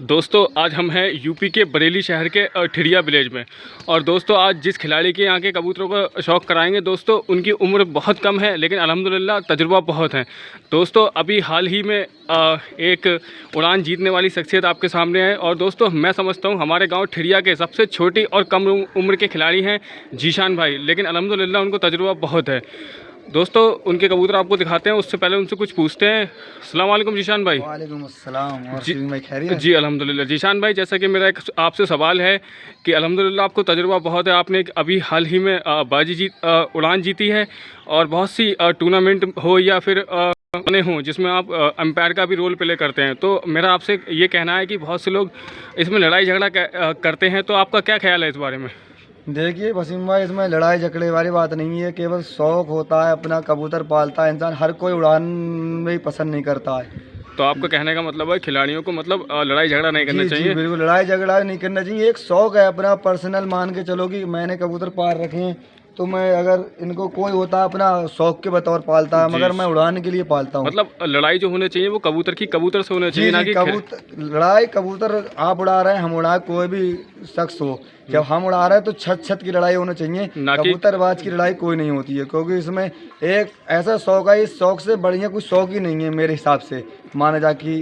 दोस्तों आज हम हैं यूपी के बरेली शहर के ठिरिया विलेज में। और दोस्तों आज जिस खिलाड़ी के यहाँ के कबूतरों का शौक़ कराएंगे दोस्तों, उनकी उम्र बहुत कम है लेकिन अल्हम्दुलिल्लाह तजुर्बा बहुत है। दोस्तों अभी हाल ही में एक उड़ान जीतने वाली शख्सियत आपके सामने है। और दोस्तों मैं समझता हूँ हमारे गाँव ठिरिया के सबसे छोटी और कम उम्र के खिलाड़ी हैं जीशान भाई, लेकिन अल्हम्दुलिल्लाह उनको तजुर्बा बहुत है। दोस्तों उनके कबूतर आपको दिखाते हैं, उससे पहले उनसे कुछ पूछते हैं। अस्सलाम वालेकुम जीशान भाई। वालेकुम अस्सलाम। और जी अल्हम्दुलिल्लाह। जीशान भाई जैसा कि मेरा एक आपसे सवाल है कि अल्हम्दुलिल्लाह आपको तजुर्बा बहुत है, आपने अभी हाल ही में उड़ान जीती है और बहुत सी टूर्नामेंट हो या फिर हों जिसमें आप अंपायर का भी रोल प्ले करते हैं, तो मेरा आपसे ये कहना है कि बहुत से लोग इसमें लड़ाई झगड़ा करते हैं, तो आपका क्या ख्याल है इस बारे में? देखिए वसीम भाई, इसमें लड़ाई झगड़े वाली बात नहीं है, केवल शौक़ होता है, अपना कबूतर पालता है इंसान, हर कोई उड़ान में ही पसंद नहीं करता है। तो आपका कहने का मतलब है खिलाड़ियों को मतलब लड़ाई झगड़ा नहीं करना चाहिए? बिल्कुल लड़ाई झगड़ा नहीं करना चाहिए, एक शौक़ है अपना पर्सनल मान के चलो कि मैंने कबूतर पाल रखे हैं, तो मैं अगर इनको कोई होता है अपना शौक़ के बतौर पालता है, मगर मैं उड़ाने के लिए पालता हूँ। मतलब लड़ाई जो होनी चाहिए वो कबूतर से होनी चाहिए, ना कि लड़ाई कबूतर आप उड़ा रहे हैं, हम उड़ा, कोई भी शख्स हो, जब हम उड़ा रहे हैं तो छत की लड़ाई होनी चाहिए, कबूतरबाज की लड़ाई कोई नहीं होती है, क्योंकि इसमें एक ऐसा शौक़ है, इस शौक़ से बढ़िया कोई शौक़ ही नहीं है मेरे हिसाब से। माना जा कि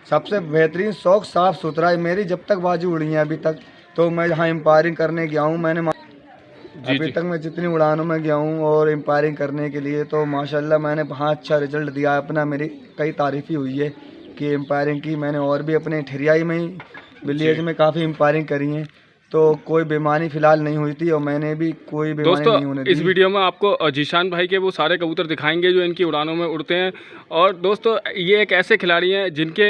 सबसे बेहतरीन शौक़ साफ़ सुथरा है। मेरी जब तक बाजी उड़ी है अभी तक, तो मैं जहाँ एम्पायरिंग करने गया हूँ, मैंने अभी तक मैं जितनी उड़ानों में गया हूँ और एम्पायरिंग करने के लिए, तो माशाल्लाह मैंने वहाँ अच्छा रिजल्ट दिया है अपना। मेरी कई तारीफ़ ही हुई है कि एम्पायरिंग की मैंने, और भी अपने ठिरियाई में ही विलेज में काफ़ी एम्पायरिंग करी है, तो कोई बीमारी फ़िलहाल नहीं हुई थी और मैंने भी कोई बीमारी नहीं होने दी। इस वीडियो में आपको जीशान भाई के वो सारे कबूतर दिखाएंगे जो इनकी उड़ानों में उड़ते हैं। और दोस्तों ये एक ऐसे खिलाड़ी हैं जिनके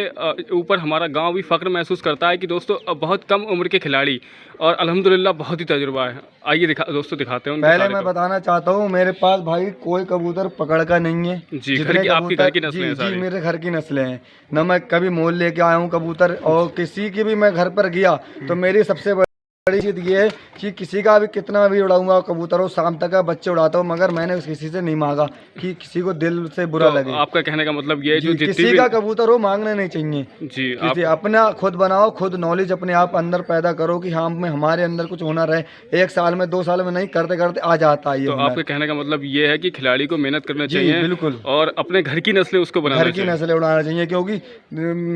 ऊपर हमारा गांव भी फ़ख्र महसूस करता है कि दोस्तों बहुत कम उम्र के खिलाड़ी और अल्हम्दुलिल्लाह बहुत ही तजुर्बा है। आइए दोस्तों दिखाते हैं। पहले मैं बताना चाहता हूँ, मेरे पास भाई कोई कबूतर पकड़ का नहीं है जी, आपके घर की नस्लें हैं? जी मेरे घर की नस्लें हैं ना, मैं कभी मोल लेके आया हूँ कबूतर, और किसी की भी मैं घर पर गया तो मेरी सबसे बड़ी चीज़ ये है कि किसी का भी कितना भी उड़ाऊंगा कबूतर हो, शाम तक का बच्चे उड़ाता हूँ, मगर मैंने किसी से नहीं मांगा कि किसी को दिल से बुरा लगे। आपका कहने का मतलब ये है जो किसी का कबूतर हो मांगना नहीं चाहिए जी। अपना खुद बनाओ, खुद नॉलेज अपने आप अंदर पैदा करो कि हाँ में हमारे अंदर कुछ हुनर है, 1 साल में 2 साल में नहीं, करते करते आ जाता है ये। तो आपके कहने का मतलब ये है कि खिलाड़ी को मेहनत करना चाहिए, बिल्कुल, और अपने घर की नस्लें उसको बनाना चाहिए, घर की नस्लें उड़ाना चाहिए, क्योंकि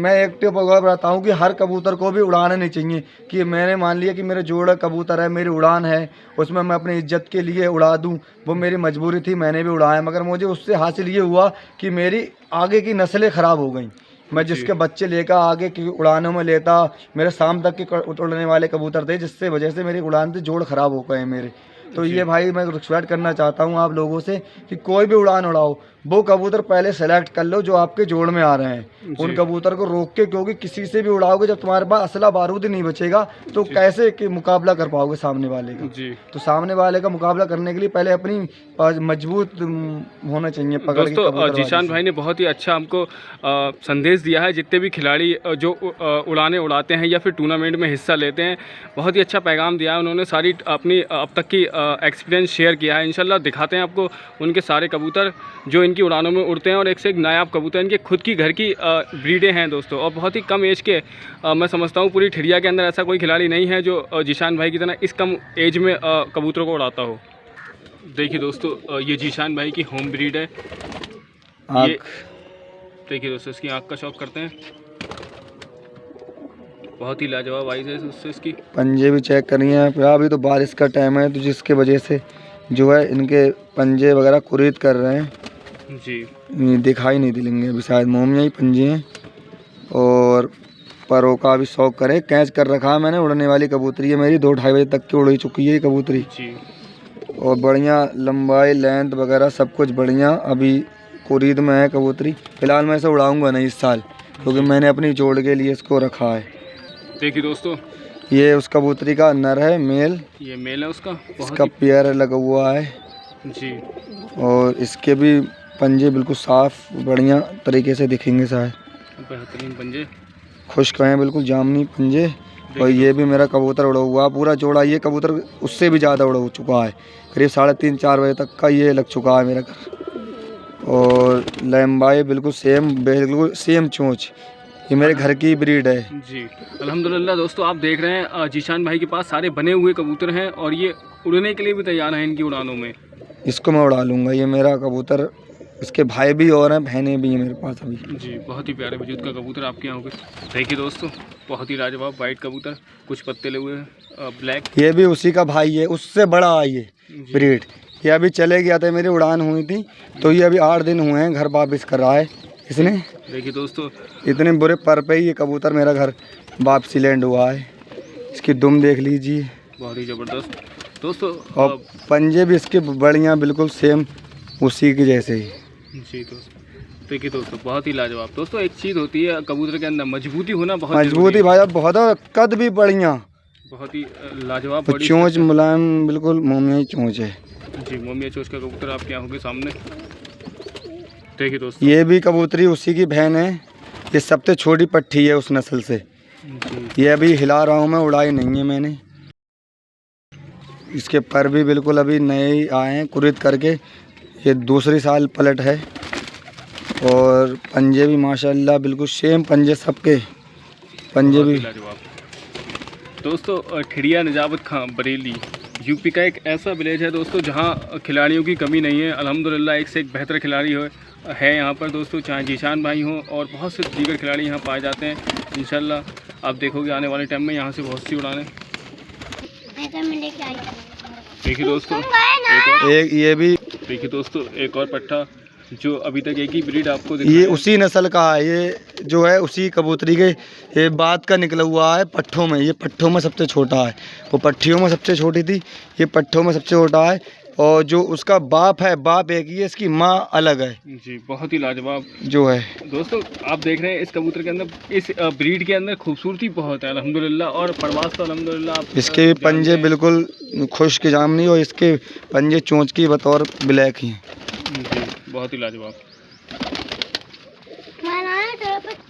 मैं एक्टिव बताता हूँ कि हर कबूतर को भी उड़ाना नहीं चाहिए। कि मैंने मान लिया कि मेरे जोड़ा कबूतर है, मेरी उड़ान है, उसमें मैं अपनी इज्जत के लिए उड़ा दूं, वो मेरी मजबूरी थी, मैंने भी उड़ाया, मगर मुझे उससे हासिल ये हुआ कि मेरी आगे की नस्लें ख़राब हो गई। मैं जिसके बच्चे लेकर आगे की उड़ानों में लेता, मेरे शाम तक के उड़ने वाले कबूतर थे, जिससे वजह से मेरी उड़ान से जोड़ ख़राब हो गए मेरे। तो ये भाई मैं रिक्वेस्ट करना चाहता हूँ आप लोगों से कि कोई भी उड़ान उड़ाओ, वो कबूतर पहले सेलेक्ट कर लो जो आपके जोड़ में आ रहे हैं, उन कबूतर को रोक के, क्योंकि किसी से भी उड़ाओगे जब तुम्हारे पास असला बारूद नहीं बचेगा तो कैसे कि मुकाबला कर पाओगे सामने वाले का जी। तो सामने वाले का मुकाबला करने के लिए पहले अपनी मजबूत होना चाहिए पकड़ के। दोस्तों जीशान भाई ने बहुत ही अच्छा हमको संदेश दिया है। जितने भी खिलाड़ी जो उड़ाने उड़ाते हैं या फिर टूर्नामेंट में हिस्सा लेते हैं, बहुत ही अच्छा पैगाम दिया है उन्होंने, सारी अपनी अब तक की एक्सपीरियंस शेयर किया है। इंशाल्लाह दिखाते हैं आपको उनके सारे कबूतर जो इनकी उड़ानों में उड़ते हैं, और एक से एक नायाब कबूतर, इनके खुद की घर की ब्रीडें हैं दोस्तों, और बहुत ही कम एज के। मैं समझता हूँ पूरी ठिरिया के अंदर ऐसा कोई खिलाड़ी नहीं है जो जीशान भाई की तरह इस कम एज में कबूतरों को उड़ाता हो। देखिए दोस्तों ये जीशान भाई की होम ब्रीड है। ये देखिए दोस्तों इसकी आँख का शौक करते हैं, बहुत ही लाजवाब आइज़ है उससे। इसकी पंजे भी चेक करनी है, अभी तो बारिश का टाइम है, तो जिसके वजह से जो है इनके पंजे वगैरह कुरीद कर रहे हैं जी, दिखाई नहीं दिलेंगे अभी, शायद मोमिया ही पंजे हैं। और परों का भी शौक करे, कैच कर रखा है मैंने। उड़ने वाली कबूतरी है मेरी, 2-2:30 बजे तक की उड़ ही चुकी है ये कबूतरी जी, और बढ़िया लंबाई लेंथ वगैरह सब कुछ बढ़िया। अभी कुरीद में है कबूतरी, फिलहाल मैं इसे उड़ाऊँगा नहीं इस साल, क्योंकि मैंने अपनी जोड़ के लिए इसको रखा है। देखिए दोस्तों ये उस कबूतरी का नर है, मेल, ये मेल है उसका, इसका पेयर लगा हुआ है जी, और इसके भी पंजे बिल्कुल साफ बढ़िया तरीके से दिखेंगे, शायद बेहतरीन पंजे, खुश्क हैं बिल्कुल, जामनी पंजे। और ये भी मेरा कबूतर उड़ा हुआ पूरा जोड़ा, ये कबूतर उससे भी ज़्यादा उड़ा चुका है, करीब 3:30-4 बजे तक का ये लग चुका है मेरा घर। और लंबाई बिल्कुल सेम चोंच, ये मेरे घर की ब्रीड है। जी अल्हम्दुलिल्लाह दोस्तों, आप देख रहे हैं जीशान भाई के पास सारे बने हुए कबूतर हैं और ये उड़ने के लिए भी तैयार हैं इनकी उड़ानों में। इसको मैं उड़ा लूँगा, ये मेरा कबूतर, इसके भाई भी और हैं, बहनें भी हैं मेरे पास अभी। जी बहुत ही प्यारे वजूद का कबूतर आपके यहाँ होंगे। देखिए दोस्तों, बहुत ही लाजवाब वाइट कबूतर, कुछ पत्ते लगे हुए ब्लैक। ये भी उसी का भाई है, उससे बड़ा है ये ब्रीड। ये अभी चले गया था, मेरी उड़ान हुई थी तो ये अभी 8 दिन हुए हैं, घर वापस कर रहा है इसने। देखिए दोस्तों, इतने बुरे पर पे ही ये कबूतर मेरा घर वापसी लैंड हुआ है। इसकी दुम देख लीजिए, बहुत ही ज़बरदस्त दोस्तों। और पंजे भी इसके बढ़िया, बिल्कुल सेम उसी के जैसे ही। जी दोस्तों, देखिए दोस्तों, बहुत ही लाजवाब। दोस्तों एक चीज़ होती है कबूतर के अंदर मजबूती होना बहुत मजबूती भाई बहुत, कद भी बढ़िया, बहुत ही लाजवाब बॉडी। चोंच मुलायम, बिल्कुल मोमिया चोंच है। जी मोमिया चोंच का कबूतर आपके यहाँ होंगे सामने। देखिए दोस्तों, ये भी कबूतरी उसी की बहन है, ये सबसे छोटी पट्टी है उस नस्ल से। जी ये अभी हिला रहा हूँ मैं, उड़ाई नहीं है मैंने। इसके पर भी बिल्कुल अभी नए ही आए हैं कुरिद करके, ये दूसरी साल पलट है। और पंजे भी माशाल्लाह बिल्कुल सेम पंजे, सबके पंजे भी। लाजवाब दोस्तों, ठिड़िया निजामत खां बरेली यूपी का एक ऐसा विलेज है दोस्तों जहां खिलाड़ियों की कमी नहीं है। अल्हम्दुलिल्लाह एक से एक बेहतर खिलाड़ी है यहाँ पर दोस्तों, चाहे जीशान भाई हों और बहुत से दीगर खिलाड़ी यहाँ पाए जाते हैं। इंशाल्लाह आप देखोगे आने वाले टाइम में यहाँ से बहुत सी उड़ानें। देखिए दोस्तों, एक ये भी, देखिए दोस्तों, एक और पट्टा जो अभी तक एक ही ब्रीड आपको दिख ये रहा है। उसी नस्ल का है, ये जो है उसी कबूतरी के, ये बात का निकला हुआ है पट्ठों में। ये पट्ठों में सबसे छोटा है, वो पट्टियों में सबसे छोटी थी, ये पट्ठों में सबसे छोटा है। और जो उसका बाप है, बाप एक ही है, इसकी माँ अलग है। जी बहुत ही लाजवाब जो है दोस्तों, आप देख रहे हैं इस कबूतर के अंदर, इस ब्रीड के अंदर खूबसूरती बहुत है अल्हम्दुलिल्लाह। और परवास तो अल्हम्दुलिल्लाह आप इसके भी पंजे बिल्कुल खुश्क जामनी, और इसके पंजे चोंच की बतौर ब्लैक ही हैं। जी बहुत ही लाजवाब।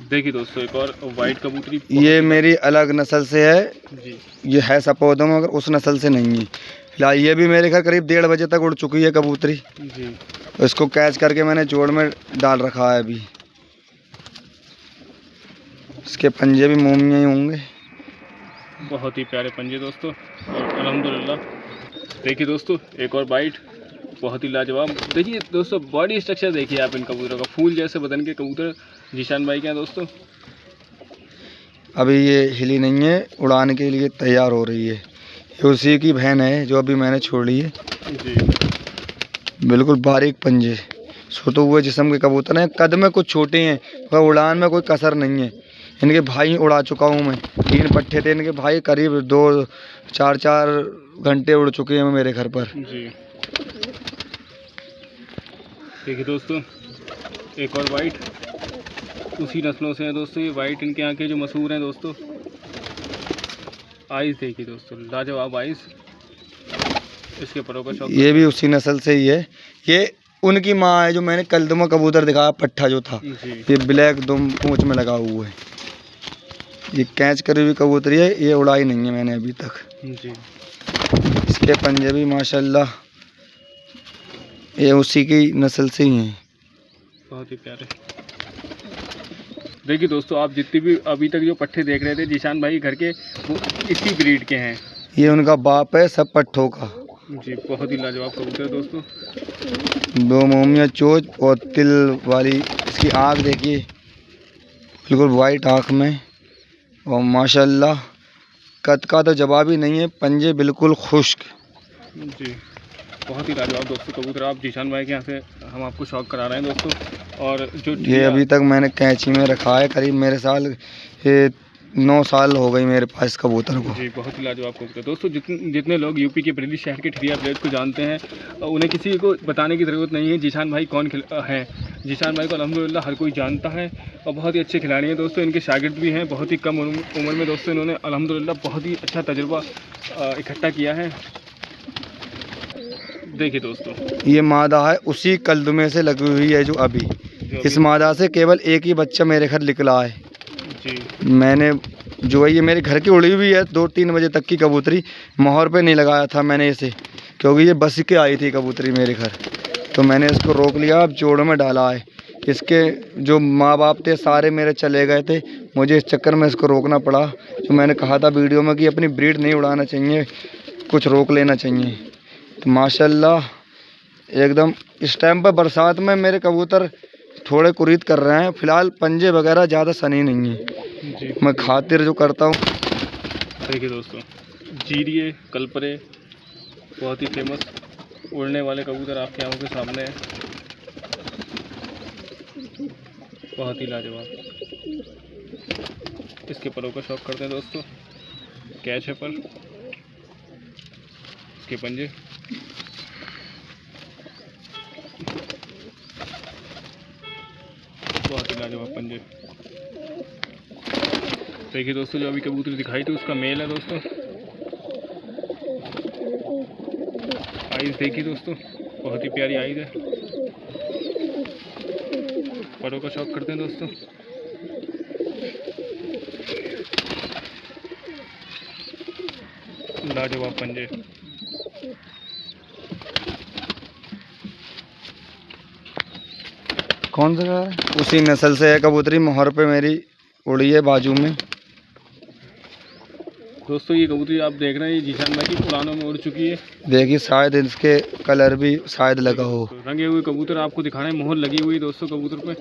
देखिए दोस्तों, एक और वाइट कबूतरी, ये मेरी अलग नस्ल से है, जी ये है सपोदों मगर उस नस्ल से नहीं है। फिलहाल ये भी मेरे घर करीब 1:30 बजे तक उड़ चुकी है कबूतरी। जी इसको कैच करके मैंने जोड़ में डाल रखा है अभी। इसके पंजे भी मोमिया ही होंगे। बहुत ही प्यारे पंजे दोस्तों, और अल्हम्दुलिल्लाह। देखिए दोस्तों, एक और वाइट, बहुत ही लाजवाब। देखिए दोस्तों, बॉडी स्ट्रक्चर देखिए आप इन कबूतरों का, फूल जैसे बदन के कबूतर जीशान भाई के हैं दोस्तों। अभी ये हिली नहीं है, उड़ान के लिए तैयार हो रही है। ये उसी की बहन है जो अभी मैंने छोड़ी है। जी बिल्कुल बारीक पंजे, सोते हुए जिस्म के कबूतर हैं, कद में कुछ छोटे हैं पर उड़ान में कोई कसर नहीं है। इनके भाई उड़ा चुका हूँ मैं, 3 पट्टे थे इनके भाई, करीब 2-4 घंटे उड़ चुके हैं मेरे घर पर। जी देखिए दोस्तों, एक और वाइट उसी नस्लों से है दोस्तों। ये वाइट इनके यहाँ के जो मशहूर हैं दोस्तों। आइस देखिए दोस्तों, लाजवाब आइस, इसके परों का शौक। ये भी उसी नस्ल से ही है, ये उनकी माँ है जो मैंने कल दुमा कबूतर दिखाया, पट्ठा जो था। जी ये ब्लैक दुम पूंछ में लगा हुआ है। ये कैच करी हुई कबूतरी है, ये उड़ाई नहीं है मैंने अभी तक। जी इसके पंजे भी माशाल्लाह ये उसी की नस्ल से ही हैं। बहुत ही प्यारे। देखिए दोस्तों, आप जितने भी अभी तक जो पट्टे देख रहे थे जीशान भाई घर के, वो इसी ब्रीड के हैं। ये उनका बाप है सब पट्ठों का। जी बहुत ही लाजवाब कबूतर है दोस्तों। 2 मोमिया चोच और तिल वाली, इसकी आँख देखिए बिल्कुल वाइट आँख में, और माशाल्लाह कद का तो जवाब ही नहीं है, पंजे बिल्कुल खुश्क। जी बहुत ही लाजवाब दोस्तों कबूतर, आप जीशान भाई के यहाँ से हम आपको शौक करा रहे हैं दोस्तों। और जो ये अभी तक मैंने कैंची में रखा है, करीब मेरे साल ये 9 साल हो गई मेरे पास कबूतर को। जी बहुत ही लाजवाब कबूतर दोस्तों। जितने लोग यूपी के बरेली शहर के ठिड़िया विलेज को जानते हैं, उन्हें किसी को बताने की ज़रूरत नहीं है जीशान भाई कौन हैं। जीशान भाई को अल्हम्दुलिल्लाह हर कोई जानता है और बहुत ही अच्छे खिलाड़ी हैं दोस्तों। इनके शागिर्द भी हैं, बहुत ही कम उम्र में दोस्तों इन्होंने अल्हम्दुलिल्लाह बहुत ही अच्छा तजुर्बा इकट्ठा किया है। देखिए दोस्तों, ये मादा है उसी कलदुमे से लगी हुई है जो अभी, इस मादा से केवल एक ही बच्चा मेरे घर निकला है। जी मैंने जो है ये मेरे घर की उड़ी हुई है, 2-3 बजे तक की कबूतरी, मोहर पे नहीं लगाया था मैंने इसे, क्योंकि ये बस के आई थी कबूतरी मेरे घर, तो मैंने इसको रोक लिया, अब जोड़ में डाला है। इसके जो माँ बाप थे सारे मेरे चले गए थे, मुझे इस चक्कर में इसको रोकना पड़ा। जो मैंने कहा था वीडियो में कि अपनी ब्रीड नहीं उड़ाना चाहिए, कुछ रोक लेना चाहिए। तो माशाल्लाह एकदम इस टाइम पर बरसात में मेरे कबूतर थोड़े कुरीद कर रहे हैं। फ़िलहाल पंजे वगैरह ज़्यादा सनी नहीं है जी। मैं खातिर जो करता हूँ। देखिए दोस्तों, जीरिए कलपरे बहुत ही फेमस उड़ने वाले कबूतर आपके आंखों के सामने हैं, बहुत ही लाजवाब। इसके परों का शौक करते हैं दोस्तों, कैच है पर, इसके पंजे बहुत ही लाजवाब पंजे। देखिए दोस्तों, जो अभी कबूतर दिखाई थी उसका मेल है दोस्तों। आइज़ देखिए दोस्तों, बहुत ही प्यारी आइज़ है। परों का शौक करते हैं दोस्तों। लाजवाब पंजे। कौन सा है? उसी नस्ल से है कबूतरी, मोहर पे मेरी उड़ी है बाजू में। दोस्तों ये कबूतरी आप देख रहे हैं, ये जीशान भाई की उड़ानों में उड़ चुकी है। देखिए शायद इसके कलर भी शायद लगा हो। रंगे हुए कबूतर आपको दिखा रहे हैं, मोहर लगी हुई है दोस्तों कबूतर पे।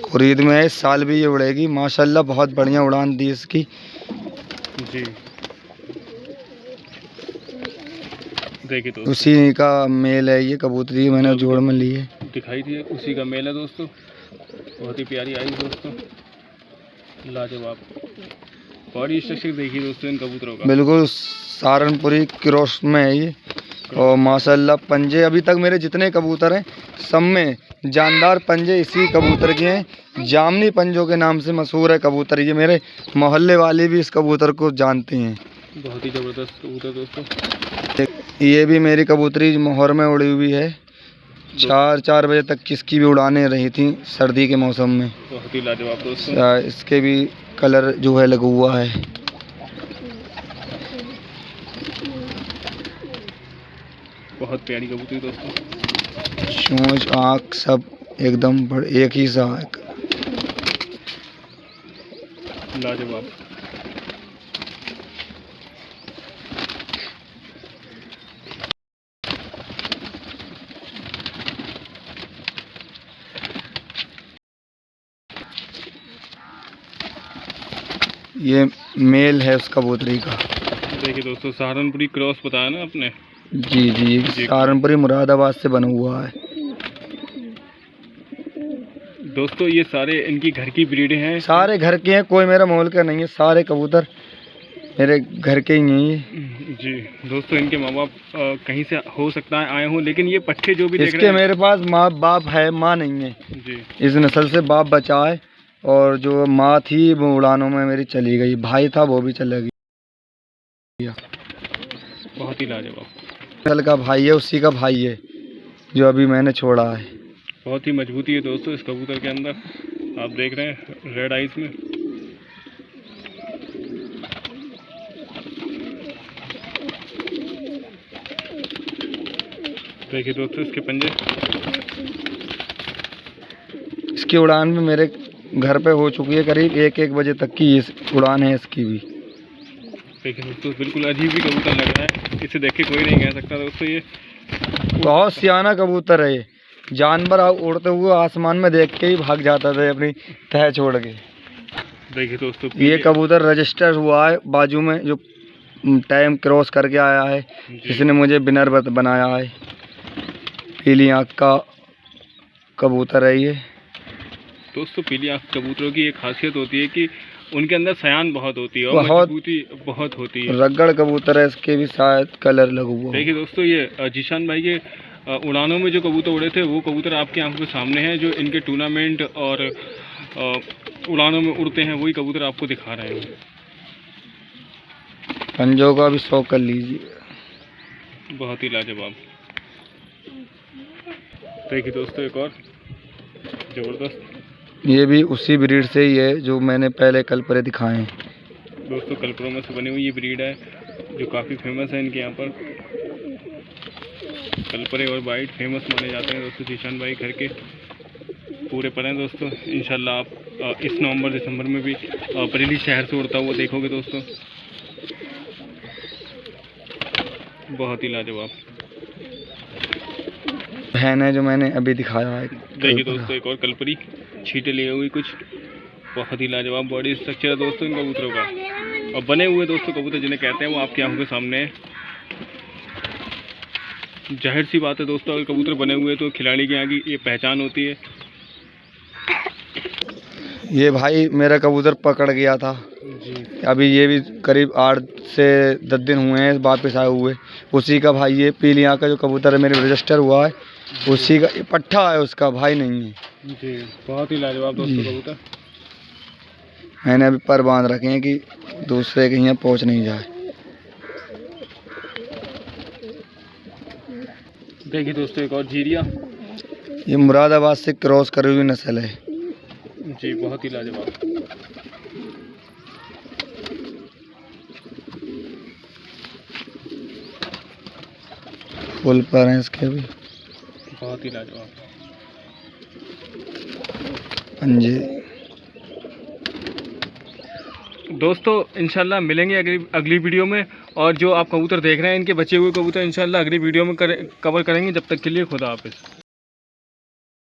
खुरीद में है, इस साल भी ये उड़ेगी माशाल्लाह। बहुत बढ़िया उड़ान दी इसकी जी। देखिए दोस्तों, उसी का मेल है ये कबूतरी, मैंने जोड़ में ली है। दिखाई थी उसी का मेल है दोस्तों। बहुत ही प्यारी आई दोस्तों, लाजवाब। बॉडी स्ट्रक्चर देखिए दोस्तों इन कबूतरों का, बिल्कुल सहारनपुरी क्रॉस में है ये। और माशाल्लाह पंजे अभी तक मेरे जितने कबूतर हैं सब में जानदार पंजे इसी कबूतर के हैं। जामनी पंजों के नाम से मशहूर है कबूतर ये। मेरे मोहल्ले वाले भी इस कबूतर को जानते हैं। बहुत ही ज़बरदस्त कबूतर दोस्तों। ये भी मेरी कबूतरी मोहर में उड़ी हुई है। 4 बजे तक किसकी भी उड़ाने रही थी सर्दी के मौसम में। बहुत ही लाजवाब दोस्तों। इसके भी कलर जो है लगा हुआ है। बहुत प्यारी कबूतरी दोस्तों। चोंच आँख सब एकदम एक ही सा है। लाजवाब। ये मेल है उस कबूतरी का। देखिए दोस्तों, सहारनपुरी क्रॉस बताया ना आपने। जी जी, सहारनपुरी मुरादाबाद से बना हुआ है दोस्तों। ये सारे इनकी घर की ब्रीडें हैं, सारे घर के हैं, कोई मेरा मोल का नहीं है। सारे कबूतर मेरे घर के ही नहीं है। जी दोस्तों, इनके माँ बाप कहीं से हो सकता है आए हों, लेकिन ये पट्टे जो भी देख इसके रहे हैं, मेरे पास माँ बाप है, माँ नहीं है। जी इस नस्ल से बाप बचा है और जो माँ थी वो उड़ानों में मेरी चली गई। भाई था वो भी चला गया। बहुत ही लाजवाब। नस्ल का भाई है, उसी का भाई है जो अभी मैंने छोड़ा है। बहुत ही मजबूती है दोस्तों इस कबूतर के अंदर, आप देख रहे हैं रेड आइज में। देखिए दोस्तों इसके पंजे। इसकी उड़ान भी मेरे घर पे हो चुकी है, करीब 1 बजे तक की ये उड़ान है इसकी भी। देखिए दोस्तों, बिल्कुल अजीब ही कबूतर लग रहा है, इसे देख के कोई नहीं कह सकता दोस्तों ये बहुत सियाना कबूतर है ये। जानवर उड़ते हुए आसमान में देख के ही भाग जाता था अपनी तह छोड़ के। देखिए दोस्तों, ये कबूतर रजिस्टर हुआ है बाजू में, जो टाइम क्रॉस करके आया है, इसने मुझे विनर बनाया है। पीली आँख का कबूतर है ये दोस्तों। पीली आँख कबूतरों की एक खासियत होती है कि उनके अंदर सयान बहुत होती है और बहुत मजबूती बहुत होती है। रगड़ कबूतर है, इसके भी शायद कलर लगा हुआ। देखिए दोस्तों, ये जीशान भाई के उड़ानों में जो कबूतर उड़े थे वो कबूतर आपकी आंखों के सामने हैं। जो इनके टूर्नामेंट और उड़ानों में उड़ते हैं वही कबूतर आपको दिखा रहे हैं। पंजों का भी शौक कर लीजिए। बहुत ही लाजवाब। देखिए दोस्तों, एक और ज़बरदस्त। ये भी उसी ब्रीड से ही है जो मैंने पहले कलपरे दिखाए हैं। दोस्तों कलपरों में से बनी हुई ये ब्रीड है जो काफ़ी फेमस है। इनके यहाँ पर कलपरे और वाइट फेमस माने जाते हैं दोस्तों जीशान भाई घर के। पूरे पर हैं दोस्तों। इंशाल्लाह आप इस नवंबर दिसंबर में भी बरेली शहर से उड़ता हुआ देखोगे दोस्तों। बहुत ही लाजवाब। बहन है जो मैंने अभी दिखाया है। देखिए दोस्तों एक और कलपरी छींटे लिए हुई कुछ, बहुत ही लाजवाब बॉडी स्ट्रक्चर है दोस्तों इन कबूतरों का। और बने हुए दोस्तों कबूतर जिन्हें कहते हैं वो आपकी आंखों के सामने है। जाहिर सी बात है दोस्तों, अगर कबूतर बने हुए तो खिलाड़ी के यहाँ की ये पहचान होती है। ये भाई मेरा कबूतर पकड़ गया था जी। अभी, ये भी करीब 8 से 10 दिन हुए हैं वापस आए हुए। उसी का भाई ये पीली आँख का जो कबूतर है मेरे रजिस्टर हुआ है, उसी का ये पट्ठा है, उसका भाई नहीं है जी। बहुत ही लाजवाब दोस्तों कबूतर। मैंने अभी पर बांध रखे हैं कि दूसरे के यहाँ पहुँच नहीं जाए। देखिए दोस्तों एक और जीरिया। ये मुरादाबाद से क्रॉस करी हुई नस्ल है। जी बहुत ही लाजवाब। फुल पर हैं इसके भी। बहुत ही लाजवाब। पंजे। दोस्तों इंशाल्लाह मिलेंगे अगली वीडियो में। और जो आप कबूतर देख रहे हैं इनके बचे हुए कबूतर इंशाल्लाह अगली वीडियो में कवर करेंगे। जब तक के लिए खुदा हाफिज़।